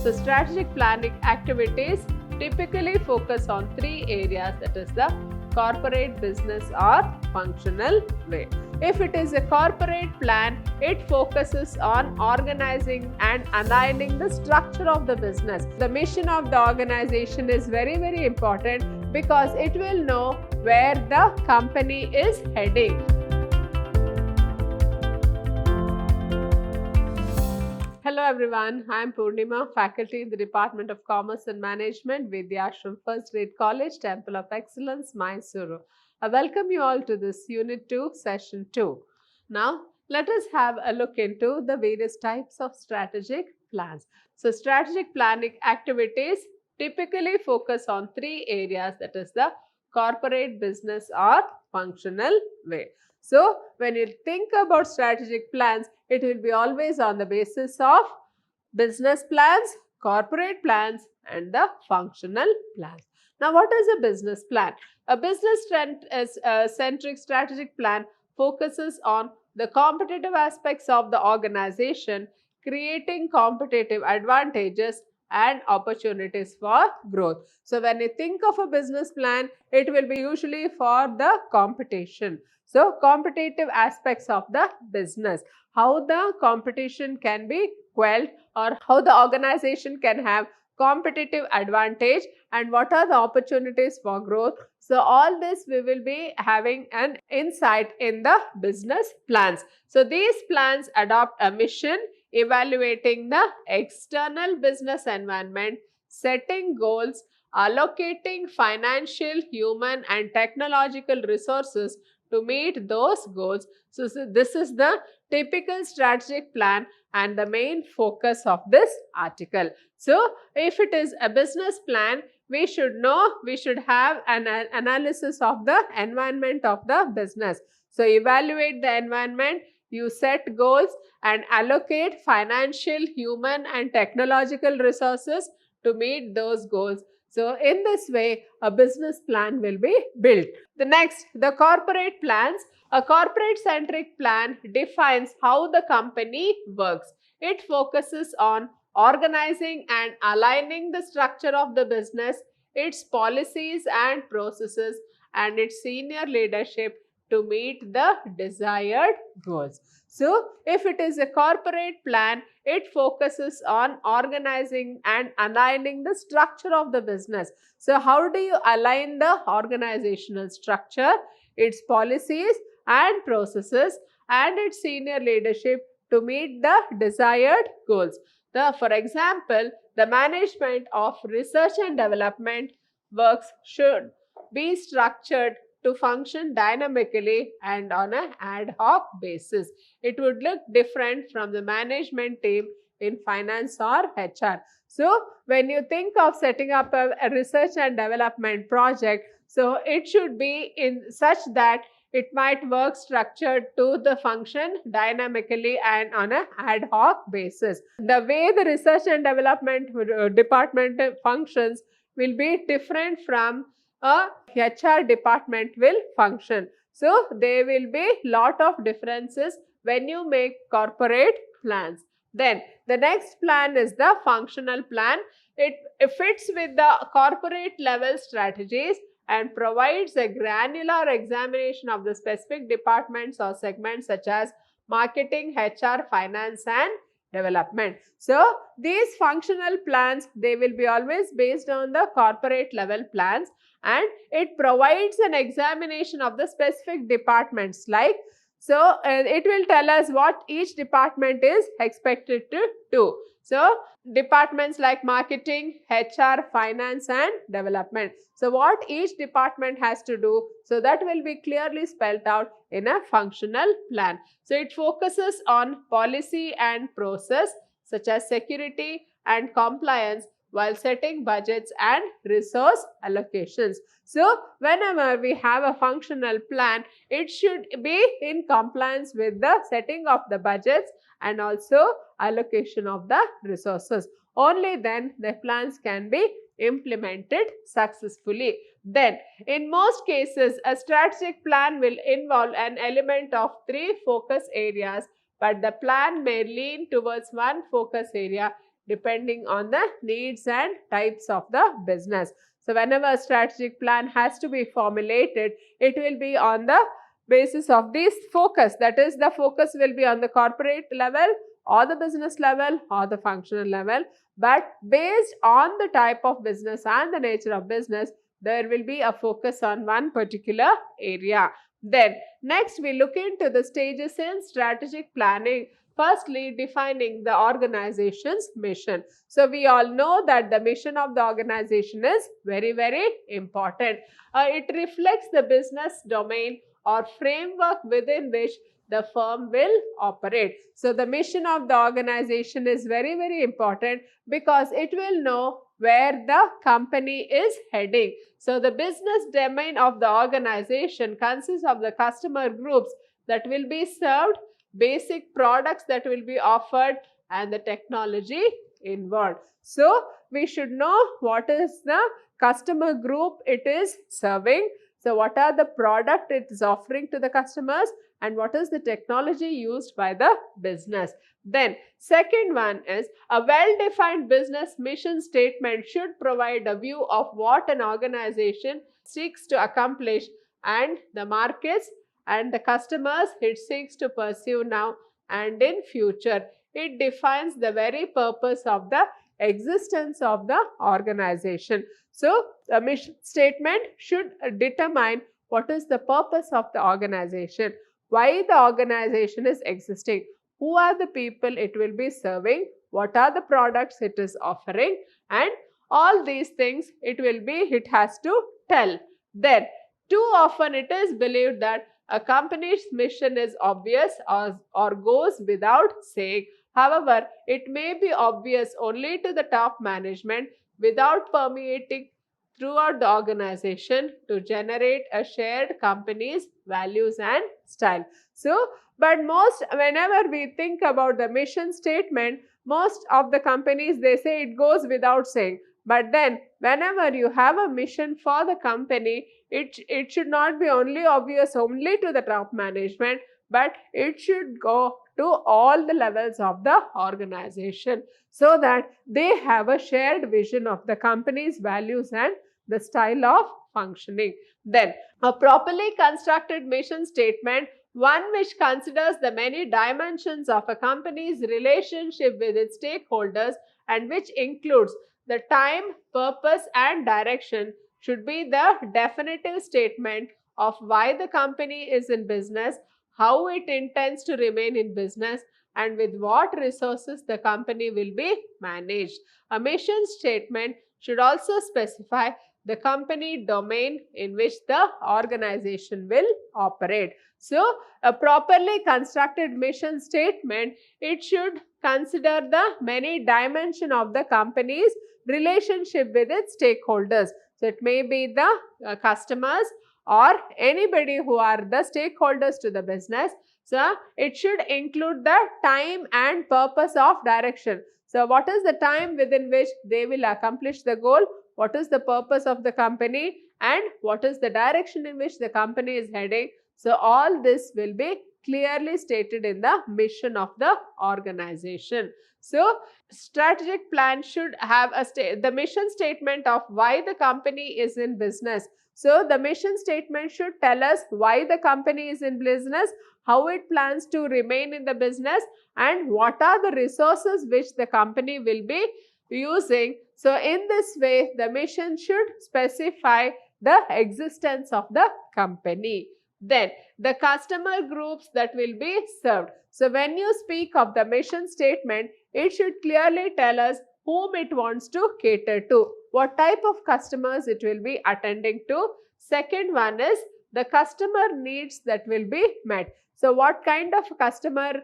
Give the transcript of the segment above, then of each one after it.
So strategic planning activities typically focus on three areas, that is the corporate, business or functional way. If it is a corporate plan, it focuses on organizing and aligning the structure of the business. The mission of the organization is very, very important because it will know where the company is heading. Hello everyone, I am Purnima, faculty in the Department of Commerce and Management, Vidhyaashram First Grade College, Temple of Excellence, MYSURU. I welcome you all to this Unit 2, Session 2. Now, let us have a look into the various types of strategic plans. So, strategic planning activities typically focus on three areas, that is the corporate, business or functional way. So, when you think about strategic plans, it will be always on the basis of business plans, corporate plans and the functional plans. Now, what is a business plan? A business-centric strategic plan focuses on the competitive aspects of the organization, creating competitive advantages and opportunities for growth. So, when you think of a business plan, it will be usually for the competition. So, competitive aspects of the business, how the competition can be quelled or how the organization can have competitive advantage and what are the opportunities for growth. So, all this we will be having an insight in the business plans. So, these plans adopt a mission, evaluating the external business environment, setting goals, allocating financial, human and technological resources to meet those goals. So, this is the typical strategic plan and the main focus of this article. So, if it is a business plan, we should know, we should have an analysis of the environment of the business. So, evaluate the environment, you set goals and allocate financial, human and technological resources to meet those goals. So, in this way, a business plan will be built. The next, the corporate plans. A corporate-centric plan defines how the company works. It focuses on organizing and aligning the structure of the business, its policies and processes, and its senior leadership to meet the desired goals. So, if it is a corporate plan, it focuses on organizing and aligning the structure of the business. So, how do you align the organizational structure, its policies and processes and its senior leadership to meet the desired goals? For example, the management of research and development works should be structured to function dynamically and on an ad hoc basis. It would look different from the management team in finance or HR. So, when you think of setting up a research and development project, so it should be in such that it might work structured to the function dynamically and on an ad hoc basis. The way the research and development department functions will be different from a HR department will function. So, there will be lot of differences when you make corporate plans. Then, the next plan is the functional plan. It fits with the corporate level strategies and provides a granular examination of the specific departments or segments such as marketing, HR, finance and development. So, these functional plans, they will be always based on the corporate level plans and it provides an examination of the specific departments like, so it will tell us what each department is expected to do. So, departments like marketing, HR, finance and development. So, what each department has to do, so that will be clearly spelled out in a functional plan. So, it focuses on policy and process such as security and compliance while setting budgets and resource allocations. So, whenever we have a functional plan, it should be in compliance with the setting of the budgets and also allocation of the resources. Only then the plans can be implemented successfully. Then, in most cases, a strategic plan will involve an element of 3 focus areas, but the plan may lean towards one focus area depending on the needs and types of the business. So whenever a strategic plan has to be formulated, it will be on the basis of this focus. That is, the focus will be on the corporate level or the business level or the functional level. But based on the type of business and the nature of business, there will be a focus on one particular area. Then next we look into the stages in strategic planning. Firstly, defining the organization's mission. So we all know that the mission of the organization is very, very important. It reflects the business domain or framework within which the firm will operate. So the mission of the organization is very, very important because it will know where the company is heading. So the business domain of the organization consists of the customer groups that will be served, basic products that will be offered, and the technology involved. So we should know what is the customer group it is serving. So what are the product it is offering to the customers, and what is the technology used by the business. Then second one is a well-defined business mission statement should provide a view of what an organization seeks to accomplish and the markets and the customers it seeks to pursue now and in future. It defines the very purpose of the existence of the organization. So the mission statement should determine what is the purpose of the organization, why the organization is existing, who are the people it will be serving, what are the products it is offering, and all these things it has to tell. Then too often it is believed that a company's mission is obvious or goes without saying. However, it may be obvious only to the top management without permeating throughout the organization to generate a shared company's values and style. So, but whenever we think about the mission statement, most of the companies, they say it goes without saying. But then whenever you have a mission for the company, it should not be only obvious only to the top management, but it should go to all the levels of the organization so that they have a shared vision of the company's values and the style of functioning. Then a properly constructed mission statement, one which considers the many dimensions of a company's relationship with its stakeholders and which includes the time, purpose and direction, should be the definitive statement of why the company is in business, how it intends to remain in business, and with what resources the company will be managed. A mission statement should also specify the company domain in which the organization will operate. So, a properly constructed mission statement, it should consider the many dimensions of the company's relationship with its stakeholders. So, it may be the customers or anybody who are the stakeholders to the business. So, it should include the time and purpose of direction. So, what is the time within which they will accomplish the goal? What is the purpose of the company? And what is the direction in which the company is heading? So, all this will be clearly stated in the mission of the organization. So, strategic plan should have the mission statement of why the company is in business. So, the mission statement should tell us why the company is in business, how it plans to remain in the business, and what are the resources which the company will be using. So, in this way, the mission should specify the existence of the company. Then, the customer groups that will be served. So, when you speak of the mission statement, it should clearly tell us whom it wants to cater to, what type of customers it will be attending to. Second one is the customer needs that will be met. So, what kind of customer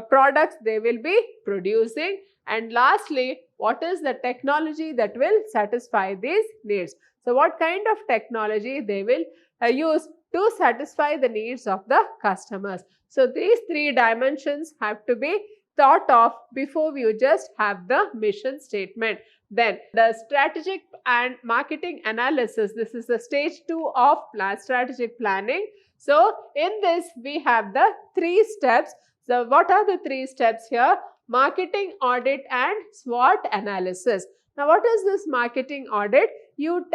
products they will be producing. And lastly, what is the technology that will satisfy these needs. So, what kind of technology they will use to satisfy the needs of the customers. So, these three dimensions have to be thought of before you just have the mission statement. Then the strategic and marketing analysis. This is the stage 2 of strategic planning. So, in this we have the 3 steps. So, what are the 3 steps here? marketing audit and SWOT analysis. Now, what is this marketing audit? You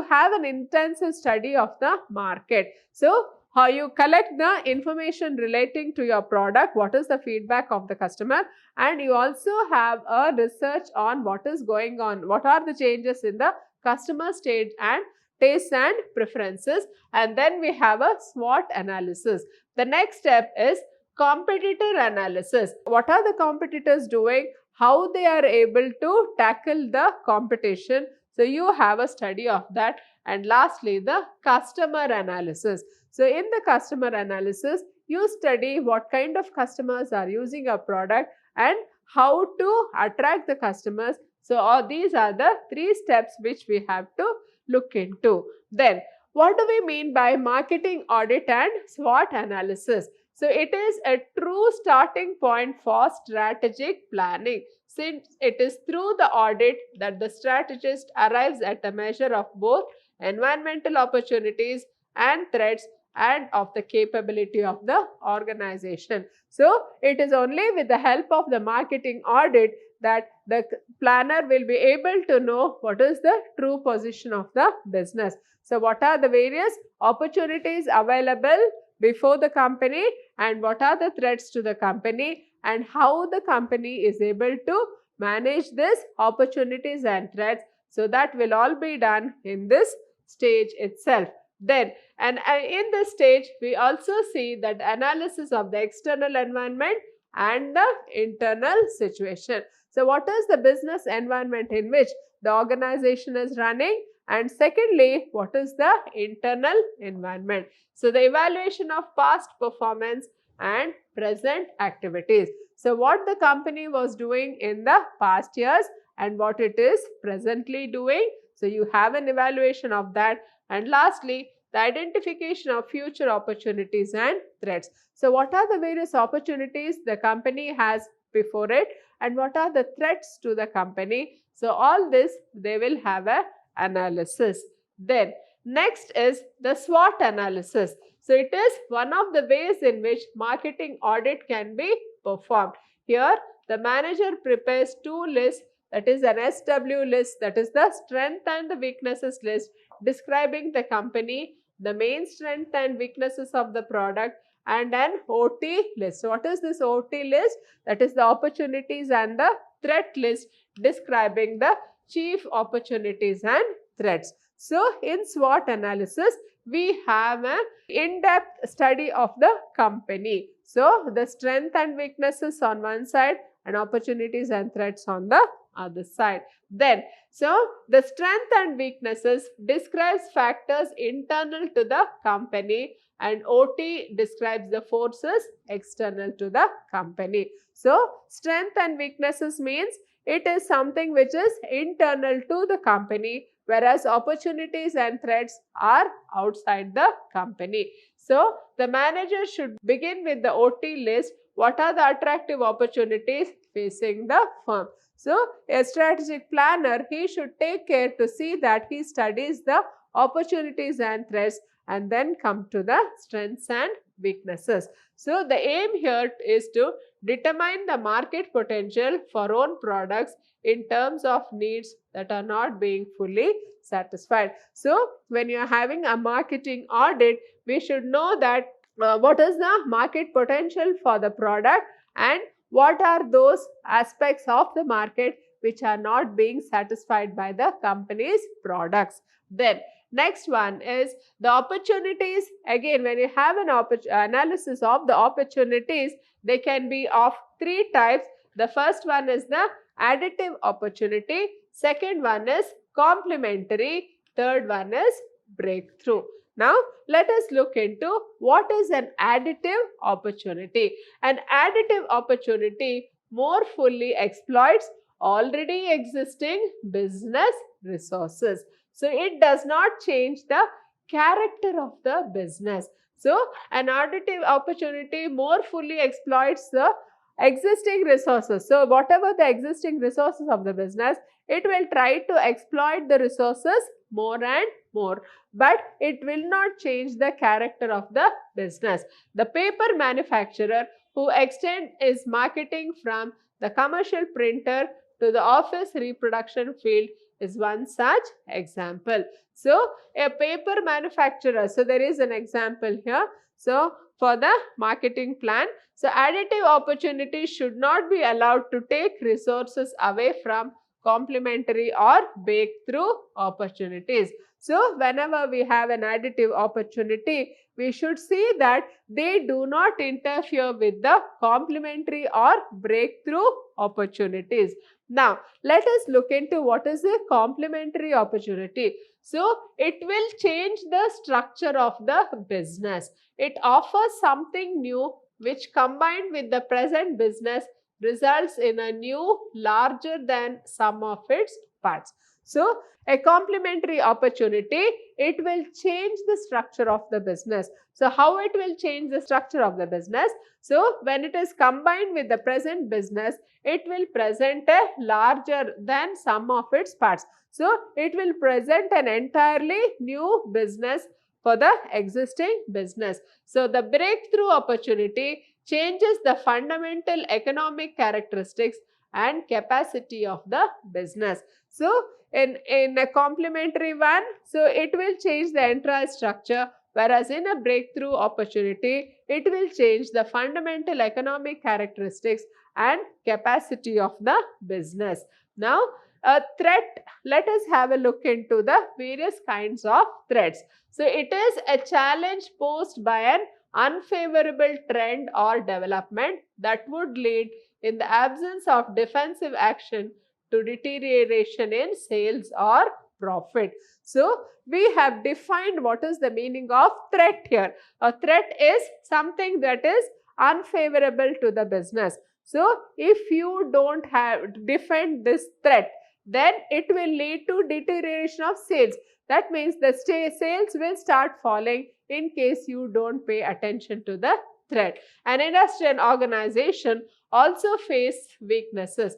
have an intensive study of the market. So, how you collect the information relating to your product, what is the feedback of the customer, and you also have a research on what is going on, what are the changes in the customer state and tastes and preferences, and then we have a SWOT analysis. The next step is competitor analysis. What are the competitors doing? How they are able to tackle the competition. So you have a study of that. And lastly, the customer analysis. So in the customer analysis, you study what kind of customers are using a product and how to attract the customers. So these are the 3 steps which we have to look into. Then, what do we mean by marketing audit and SWOT analysis? So, it is a true starting point for strategic planning, since it is through the audit that the strategist arrives at a measure of both environmental opportunities and threats and of the capability of the organization. So, it is only with the help of the marketing audit that the planner will be able to know what is the true position of the business. So, what are the various opportunities available before the company, and what are the threats to the company, and how the company is able to manage these opportunities and threats. So, that will all be done in this stage itself. Then, and in this stage, we also see that analysis of the external environment and the internal situation. So, what is the business environment in which the organization is running? And secondly, what is the internal environment? So, the evaluation of past performance and present activities. So, what the company was doing in the past years and what it is presently doing. So, you have an evaluation of that. And lastly, the identification of future opportunities and threats. So, what are the various opportunities the company has before it, and what are the threats to the company? So, all this they will have a analysis. Then, next is the SWOT analysis. So, it is one of the ways in which marketing audit can be performed. Here, the manager prepares 2 lists, that is an SW list, that is the strength and the weaknesses list, describing the company, the main strength and weaknesses of the product, and an OT list. So, what is this OT list? That is the opportunities and the threat list, describing the chief opportunities and threats. So, in SWOT analysis, we have an in-depth study of the company. So, the strength and weaknesses on one side and opportunities and threats on the other side. Then, so the strength and weaknesses describes factors internal to the company, and OT describes the forces external to the company. So, strength and weaknesses means it is something which is internal to the company, whereas opportunities and threats are outside the company. So, the manager should begin with the OT list. What are the attractive opportunities facing the firm? So, a strategic planner, he should take care to see that he studies the opportunities and threats and then come to the strengths and weaknesses. So, the aim here is to determine the market potential for own products in terms of needs that are not being fully satisfied. So, when you are having a marketing audit, we should know that what is the market potential for the product and what are those aspects of the market which are not being satisfied by the company's products. Then, next one is the opportunities. Again, when you have an analysis of the opportunities, they can be of 3 types. The first one is the additive opportunity, second one is complementary, third one is breakthrough. Now, let us look into what is an additive opportunity. An additive opportunity more fully exploits already existing business resources. So, it does not change the character of the business. So, an additive opportunity more fully exploits the existing resources. So, whatever the existing resources of the business, it will try to exploit the resources more and more, but it will not change the character of the business. The paper manufacturer who extends his marketing from The commercial printer to the office reproduction field is one such example. So, a paper manufacturer. So, there is an example here. So, for the marketing plan, so additive opportunities should not be allowed to take resources away from complementary or breakthrough opportunities. So, whenever we have an additive opportunity, we should see that they do not interfere with the complementary or breakthrough opportunities. Now, let us look into what is a complementary opportunity. So, it will change the structure of the business. It offers something new which combined with the present business results in a new larger than sum of its parts. So, a complementary opportunity, it will change the structure of the business. So, how it will change the structure of the business? So, when it is combined with the present business, it will present a larger than sum of its parts. So, it will present an entirely new business for the existing business. So, the breakthrough opportunity changes the fundamental economic characteristics and capacity of the business. So, in a complementary one, so it will change the entire structure, whereas in a breakthrough opportunity, it will change the fundamental economic characteristics and capacity of the business. Now, a threat, let us have a look into the various kinds of threats. So, it is a challenge posed by an unfavorable trend or development that would lead, in the absence of defensive action, to deterioration in sales or profit. So, we have defined what is the meaning of threat here. A threat is something that is unfavorable to the business. So, if you don't have defend this threat, then it will lead to deterioration of sales. That means the sales will start falling in case you don't pay attention to the threat. An industry and organization also face weaknesses.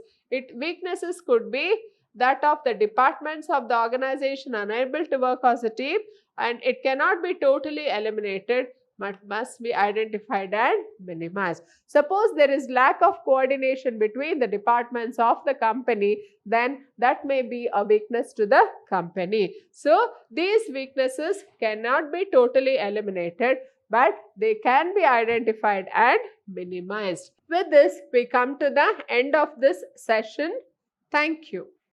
Weaknesses could be that of the departments of the organization unable to work as a team, and it cannot be totally eliminated but must be identified and minimized. Suppose there is lack of coordination between the departments of the company, then that may be a weakness to the company. So, these weaknesses cannot be totally eliminated, but they can be identified and minimized. With this, we come to the end of this session. Thank you.